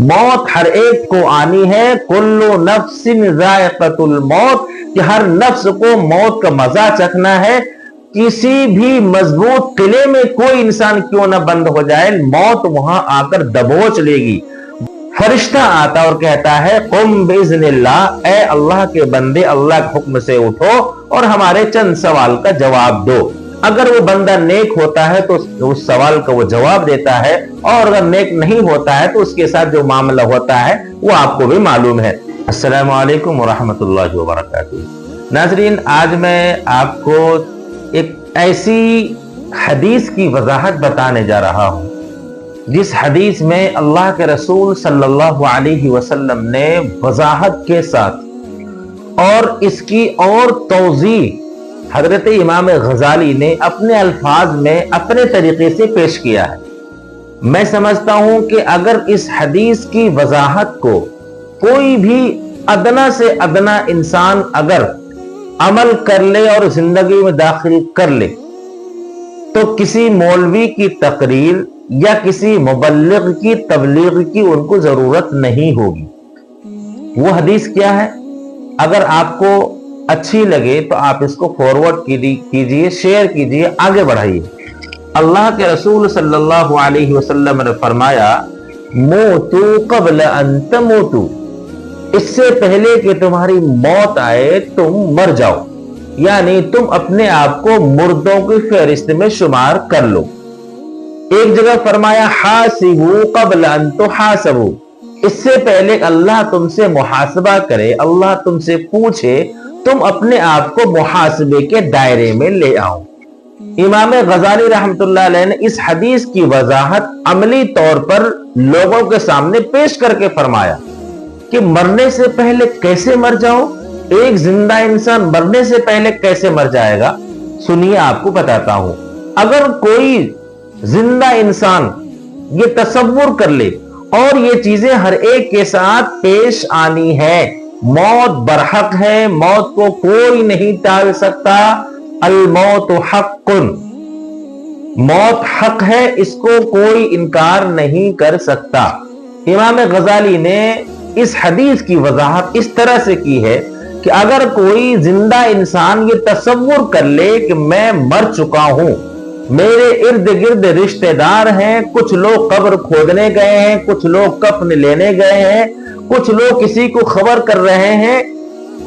موت ہر ایک کو آنی ہے، کلو نفس ذائقۃ الموت، کہ ہر نفس کو موت کا مزہ چکھنا ہے۔ کسی بھی مضبوط قلعے میں کوئی انسان کیوں نہ بند ہو جائے، موت وہاں آ کر دبوچ لے گی۔ فرشتہ آتا اور کہتا ہے قم باذن اللہ، اے اللہ کے بندے اللہ کے حکم سے اٹھو اور ہمارے چند سوال کا جواب دو۔ اگر وہ بندہ نیک ہوتا ہے تو اس سوال کا وہ جواب دیتا ہے، اور اگر نیک نہیں ہوتا ہے تو اس کے ساتھ جو معاملہ ہوتا ہے وہ آپ کو بھی معلوم ہے۔ السلام علیکم ورحمۃ اللہ وبرکاتہ۔ ناظرین، آج میں آپ کو ایک ایسی حدیث کی وضاحت بتانے جا رہا ہوں جس حدیث میں اللہ کے رسول صلی اللہ علیہ وسلم نے وضاحت کے ساتھ اور اس کی اور توضیح حضرت امام غزالی نے اپنے الفاظ میں اپنے طریقے سے پیش کیا ہے۔ میں سمجھتا ہوں کہ اگر اس حدیث کی وضاحت کو کوئی بھی ادنا سے ادنا انسان اگر عمل کر لے اور زندگی میں داخل کر لے تو کسی مولوی کی تقریر یا کسی مبلغ کی تبلیغ کی ان کو ضرورت نہیں ہوگی۔ وہ حدیث کیا ہے؟ اگر آپ کو اچھی لگے تو آپ اس کو فارورڈ کیجئے، شیئر کیجئے، آگے بڑھائیے۔ اللہ کے رسول صلی اللہ علیہ وسلم نے فرمایا موتو قبل ان تموتو، اس سے پہلے کہ تمہاری موت آئے تم مر جاؤ، یعنی تم اپنے آپ کو مردوں کی فہرست میں شمار کر لو۔ ایک جگہ فرمایا حاسبو قبل ان تحاسبو، اس سے پہلے اللہ تم سے محاسبہ کرے، اللہ تم سے پوچھے، تم اپنے آپ کو محاسبے کے دائرے میں لے آؤ۔ امام غزالی رحمۃ اللہ علیہ نے اس حدیث کی وضاحت عملی طور پر لوگوں کے سامنے پیش کر کے فرمایا کہ مرنے سے پہلے کیسے مر جاؤ، ایک زندہ انسان مرنے سے پہلے کیسے مر جائے گا۔ سنیے، آپ کو بتاتا ہوں۔ اگر کوئی زندہ انسان یہ تصور کر لے، اور یہ چیزیں ہر ایک کے ساتھ پیش آنی ہے، موت برحق ہے، موت کو کوئی نہیں ٹال سکتا، الموت حق، موت حق ہے، اس کو کوئی انکار نہیں کر سکتا۔ امام غزالی نے اس حدیث کی وضاحت اس طرح سے کی ہے کہ اگر کوئی زندہ انسان یہ تصور کر لے کہ میں مر چکا ہوں، میرے ارد گرد رشتہ دار ہیں، کچھ لوگ قبر کھودنے گئے ہیں، کچھ لوگ کفن لینے گئے ہیں، کچھ لوگ کسی کو خبر کر رہے ہیں،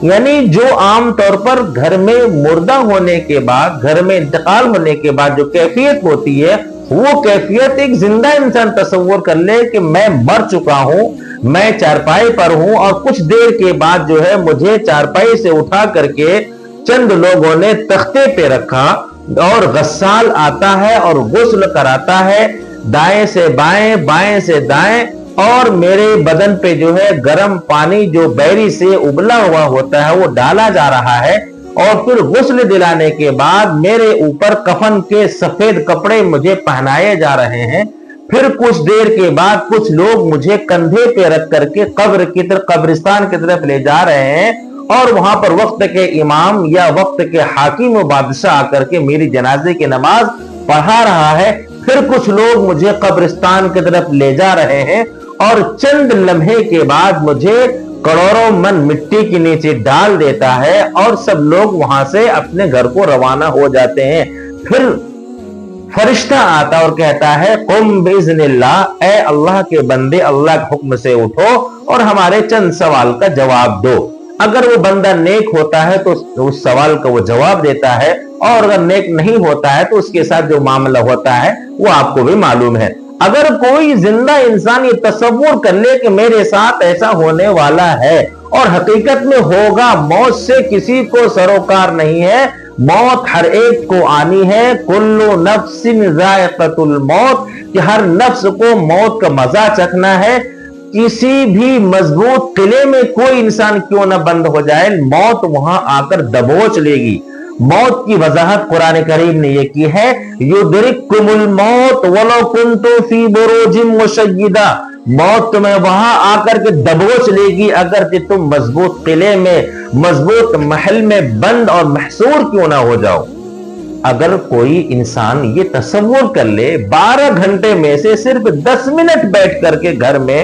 یعنی جو عام طور پر گھر میں مردہ ہونے کے بعد، گھر میں انتقال ہونے کے بعد جو کیفیت ہوتی ہے، وہ کیفیت ایک زندہ انسان تصور کر لے کہ میں مر چکا ہوں، میں چارپائی پر ہوں، اور کچھ دیر کے بعد جو ہے مجھے چارپائی سے اٹھا کر کے چند لوگوں نے تختے پہ رکھا، اور غسال آتا ہے اور غسل کراتا ہے، دائیں سے بائیں، بائیں سے دائیں، اور میرے بدن پہ جو ہے گرم پانی جو بیری سے ابلا ہوا ہوتا ہے وہ ڈالا جا رہا ہے، اور پھر غسل دلانے کے بعد میرے اوپر کفن کے سفید کپڑے مجھے پہنائے جا رہے ہیں۔ پھر کچھ دیر کے بعد کچھ لوگ مجھے کندھے پہ رکھ کر کے قبرستان کی طرف لے جا رہے ہیں، اور وہاں پر وقت کے امام یا وقت کے حاکم و بادشاہ آ کر کے میری جنازے کی نماز پڑھا رہا ہے۔ پھر کچھ لوگ مجھے قبرستان کی طرف لے جا رہے ہیں، اور چند لمحے کے بعد مجھے کروڑوں من مٹی کے نیچے ڈال دیتا ہے، اور سب لوگ وہاں سے اپنے گھر کو روانہ ہو جاتے ہیں۔ پھر فرشتہ آتا اور کہتا ہے قم باذن اللہ، اے اللہ کے بندے اللہ کے حکم سے اٹھو اور ہمارے چند سوال کا جواب دو۔ اگر وہ بندہ نیک ہوتا ہے تو اس سوال کا وہ جواب دیتا ہے، اور اگر نیک نہیں ہوتا ہے تو اس کے ساتھ جو معاملہ ہوتا ہے وہ آپ کو بھی معلوم ہے۔ اگر کوئی زندہ انسان یہ تصور کر لے کہ میرے ساتھ ایسا ہونے والا ہے، اور حقیقت میں ہوگا، موت سے کسی کو سروکار نہیں ہے، موت ہر ایک کو آنی ہے، کلو نفس ذائقۃ الموت، کہ ہر نفس کو موت کا مزہ چکھنا ہے۔ کسی بھی مضبوط قلعے میں کوئی انسان کیوں نہ بند ہو جائے، موت وہاں آ کر دبوچ لے گی۔ موت کی وضاحت قرآن کریم نے یہ کی ہے، یدرککم الموت ولو کنتم فی بروج مشیدہ، موت تمہیں وہاں آ کر کے دبوچ لے گی اگر کہ تم مضبوط قلعے میں، مضبوط محل میں بند اور محصور کیوں نہ ہو جاؤ۔ اگر کوئی انسان یہ تصور کر لے 12 گھنٹے میں سے صرف 10 منٹ بیٹھ کر کے گھر میں